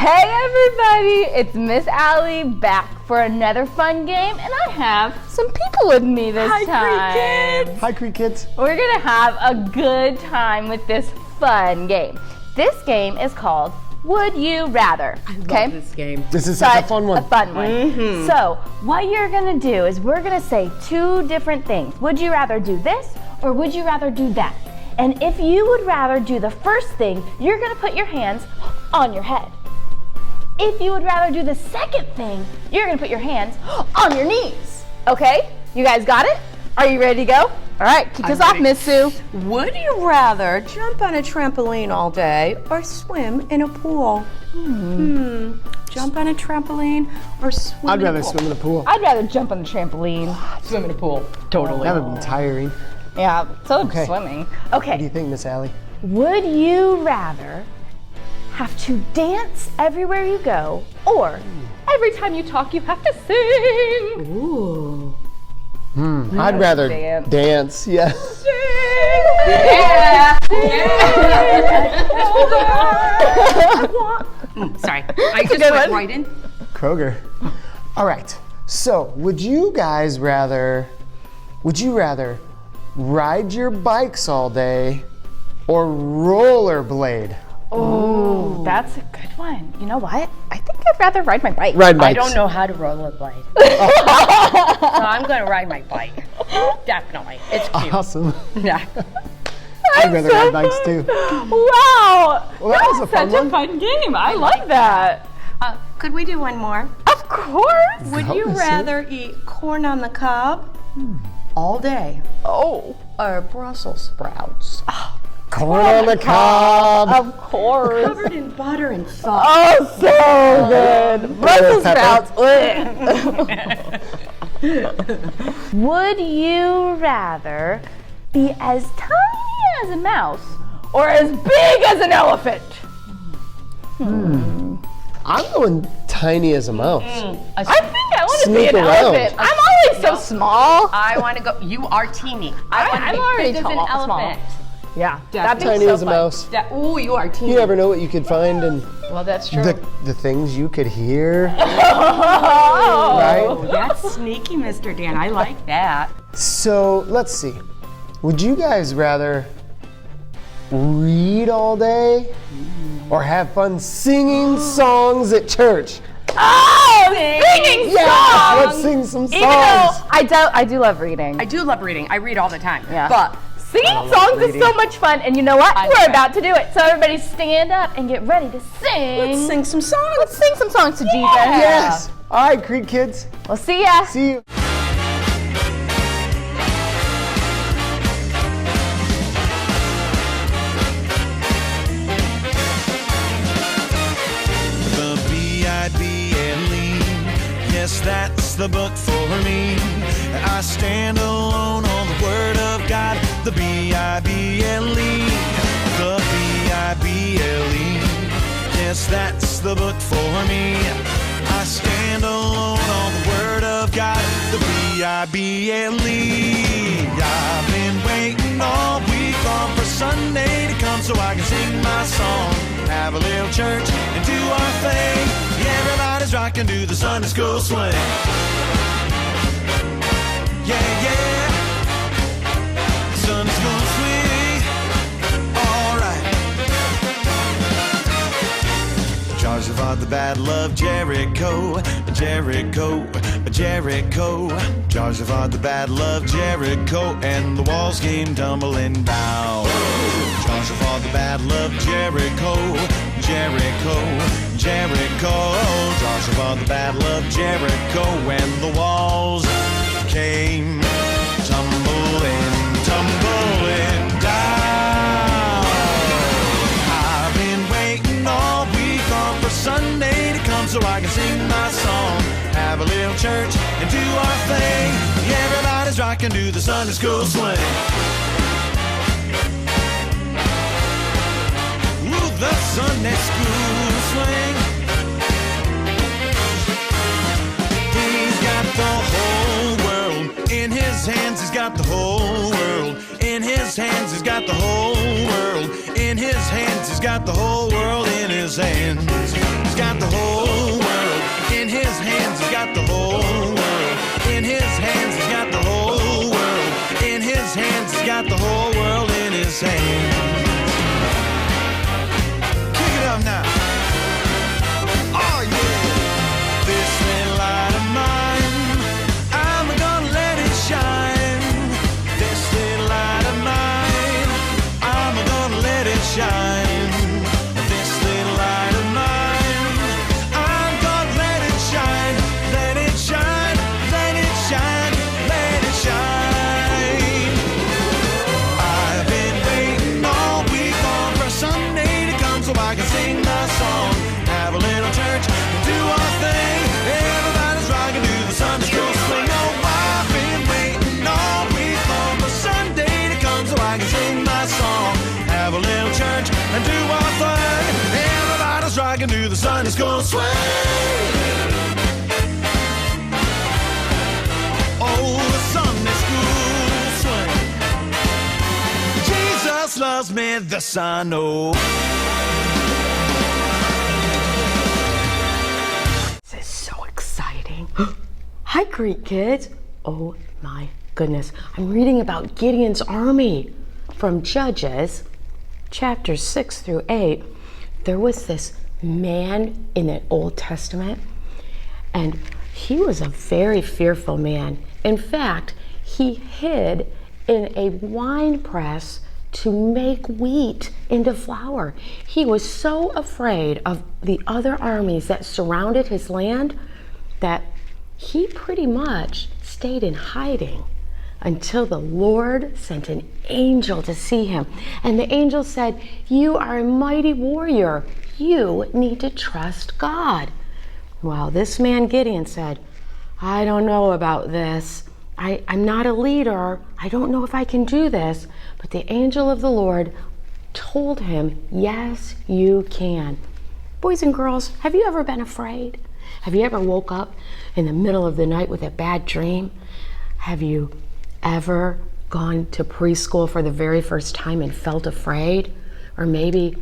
Hey everybody, it's Miss Allie back for another fun game, and I have some people with me this time. Hi Creek Kids. We're gonna have a good time with this fun game. This game is called Would You Rather. I love this game. This is such a fun one. A fun one. Mm-hmm. So what you're gonna do is we're gonna say two different things. Would you rather do this or would you rather do that? And if you would rather do the first thing, you're gonna put your hands on your head. If you would rather do the second thing, you're gonna put your hands on your knees. Okay? You guys got it? Are you ready to go? All right, kick us off, Miss Sue. Would you rather jump on a trampoline all day or swim in a pool? Jump on a trampoline or swim I'd in a rather pool? swim in the pool. I'd rather jump on the trampoline. Swim in a pool. Totally. That would be tiring. Yeah, so Okay. swimming. What do you Okay, think, Miss Allie? would you rather have to dance everywhere you go or every time you talk you have to sing? Ooh. I'd rather dance. dance. Yeah. Yeah. Sorry. I just went right in. Kroger. All right. So, would you rather ride your bikes all day or rollerblade? Oh, that's a good one. You know what? I think I'd rather ride my bike. Ride I bikes. don't know how to rollerblade. So I'm going to ride my bike. Definitely. It's cute. Awesome. Yeah. I'd rather ride bikes too. Wow. Well, that was a fun Such a one. fun game. I like that. Could we do one more? Of course. Would Go, you Miss Sue. rather eat corn on the cob all day Oh, or Brussels sprouts? Corn on the cob. of course. Covered in butter and salt. Oh, so good. Brussels Pepper. sprouts. Would you rather be as tiny as a mouse or as big as an elephant? I'm going tiny as a mouse. I think I want to be Sneak an around. elephant. I'm always so small. I want to go. You are teeny. I'm already big as an tall, small. elephant. Yeah, that'd be Tiny so as a fun. mouse. Ooh, you are teeny. You never know what you could find and Well, that's true. the things you could hear. Oh. Right? That's sneaky, Mr. Dan. I like that. So let's see. Would you guys rather read all day or have fun singing songs at church? Oh, singing Yeah, let's songs. sing some songs. Even though I do love reading. I do love reading. I read all the time. Yeah. But Singing songs is so much fun, and you know what? I We're love it. about to do it. So everybody stand up and get ready to sing. let's sing some songs. Let's sing some songs to Jesus. Yes. All right, Creek Kids. We'll see ya. See you. The Bible, yes, that's the book for me. I stand alone on the Word of God. The Bible, the Bible, yes, that's the book for me. I stand alone on the Word of God. The Bible. I've been waiting all week long for Sunday to come so I can sing my song, have a little church, and do our thing. Yeah, everybody's rocking to the Sunday school swing. Yeah, yeah. Sunday school swing. All right. Charged fought the battle of Jericho, Jericho, Jericho. Charged fought the battle of Jericho, and the walls came tumbling down. Joshua fought the battle of Jericho, Jericho, Jericho. Joshua fought the battle of Jericho, and the walls came tumbling, tumbling down. I've been waiting all week long for Sunday to come so I can sing my song, have a little church, and do our thing. Yeah, everybody's rocking to the Sunday school swing. Ooh, the Sunday school swing. He's got the whole world in his hands. He's got the whole world in his hands. He's got the whole world in his hands. He's got the whole world in his hands. He's got the the whole world. In his hands, he's got the whole world. In his hands, he's got the whole world in his hands. Kick it up now. Oh, yeah. This little light of mine, I'm gonna let it shine. This little light of mine, I'm gonna let it shine. This little light of mine, I'm gonna let it shine. Let it shine, let it shine, let it shine. I've been waiting all week long for Sunday to come so I can sing my song. Have a little church, do our thing. Everybody's rocking to the Sunday school swing. Oh, I've been waiting all week long for Sunday to come so I can sing my song. Have a little church and do our thing. Everybody's rocking to the Sunday school swing. Oh, the Sunday school swing. Jesus loves me, this I know. This is so exciting. Hi, Greek kids. Oh my goodness. I'm reading about Gideon's army from Judges, chapters 6 through 8. There was this man in the Old Testament, and he was a very fearful man. In fact, he hid in a wine press to make wheat into flour. He was so afraid of the other armies that surrounded his land that he pretty much stayed in hiding until the Lord sent an angel to see him. And the angel said, "You are a mighty warrior. You need to trust God." Well, this man Gideon said, "I don't know about this. I'm not a leader. I don't know if I can do this." But the angel of the Lord told him, "Yes, you can." Boys and girls, have you ever been afraid? Have you ever woke up in the middle of the night with a bad dream? Have you ever gone to preschool for the very first time and felt afraid? Or maybe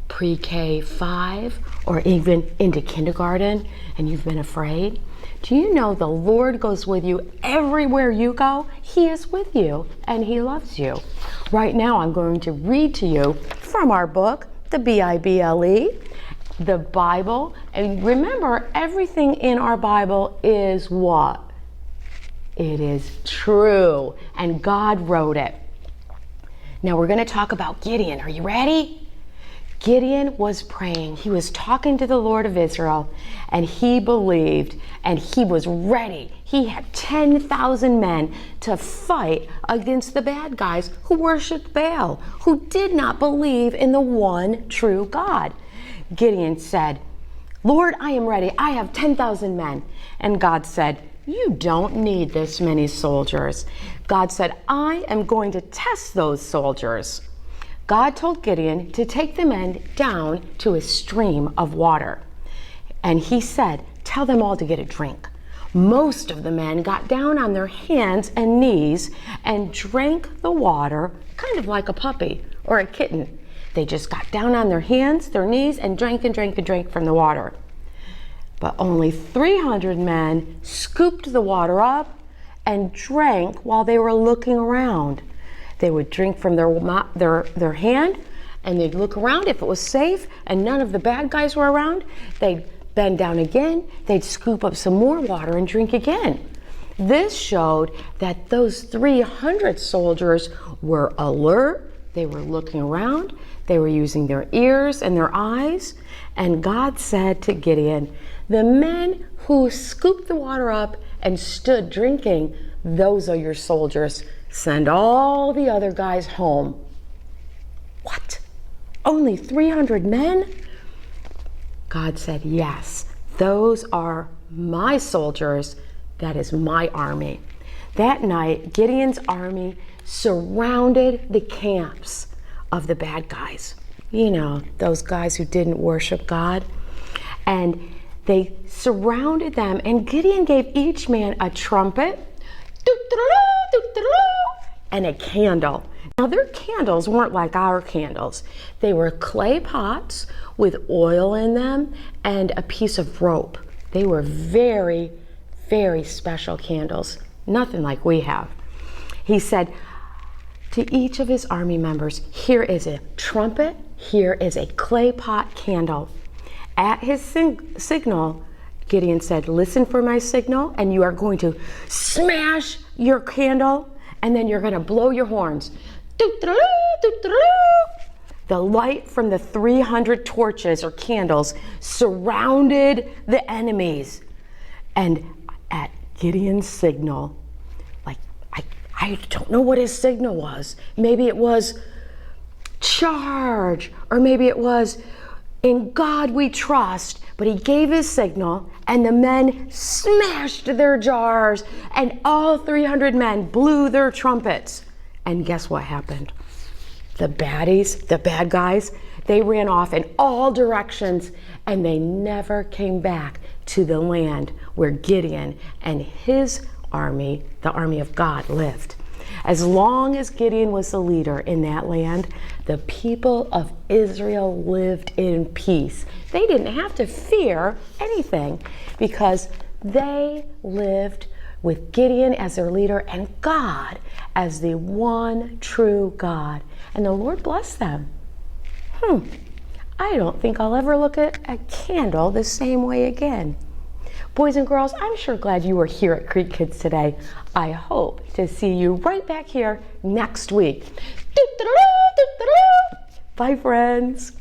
pre-K 5 or even into kindergarten and you've been afraid? Do you know the Lord goes with you everywhere you go? He is with you and he loves you. Right now I'm going to read to you from our book, the Bible, the Bible. And remember, everything in our Bible is what? It is true, and God wrote it. Now we're going to talk about Gideon. Are you ready? Gideon was praying. He was talking to the Lord of Israel, and he believed, and he was ready. He had 10,000 men to fight against the bad guys who worshiped Baal, who did not believe in the one true God. Gideon said, "Lord, I am ready. I have 10,000 men." And God said, "You don't need this many soldiers." God said, "I am going to test those soldiers." God told Gideon to take the men down to a stream of water. And he said, "Tell them all to get a drink." Most of the men got down on their hands and knees and drank the water, kind of like a puppy or a kitten. They just got down on their hands, their knees, and drank and drank and drank from the water. But only 300 men scooped the water up and drank while they were looking around. They would drink from their hand, and they'd look around if it was safe and none of the bad guys were around. They'd bend down again, they'd scoop up some more water and drink again. This showed that those 300 soldiers were alert, they were looking around, they were using their ears and their eyes, and God said to Gideon, "The men who scooped the water up and stood drinking, those are your soldiers. Send all the other guys home." What? Only 300 men? God said, "Yes, those are my soldiers. That is my army." That night, Gideon's army surrounded the camps of the bad guys. You know, those guys who didn't worship God. And they surrounded them, and Gideon gave each man a trumpet and a candle. Now, their candles weren't like our candles. They were clay pots with oil in them and a piece of rope. They were very, very special candles, nothing like we have. He said to each of his army members, here is a trumpet, here is a clay pot candle. At his signal, Gideon said, listen for my signal, and you are going to smash your candle, and then you're going to blow your horns. The light from the 300 torches or candles surrounded the enemies. And at Gideon's signal, I don't know what his signal was. Maybe it was charge, or maybe it was in God we trust. But he gave his signal, and the men smashed their jars, and all 300 men blew their trumpets. And guess what happened? The baddies, the bad guys, they ran off in all directions, and they never came back to the land where Gideon and his army, the army of God, lived. As long as Gideon was the leader in that land, the people of Israel lived in peace. They didn't have to fear anything because they lived with Gideon as their leader and God as the one true God. And the Lord blessed them. I don't think I'll ever look at a candle the same way again. Boys and girls, I'm sure glad you were here at Creek Kids today. I hope to see you right back here next week. Bye, friends.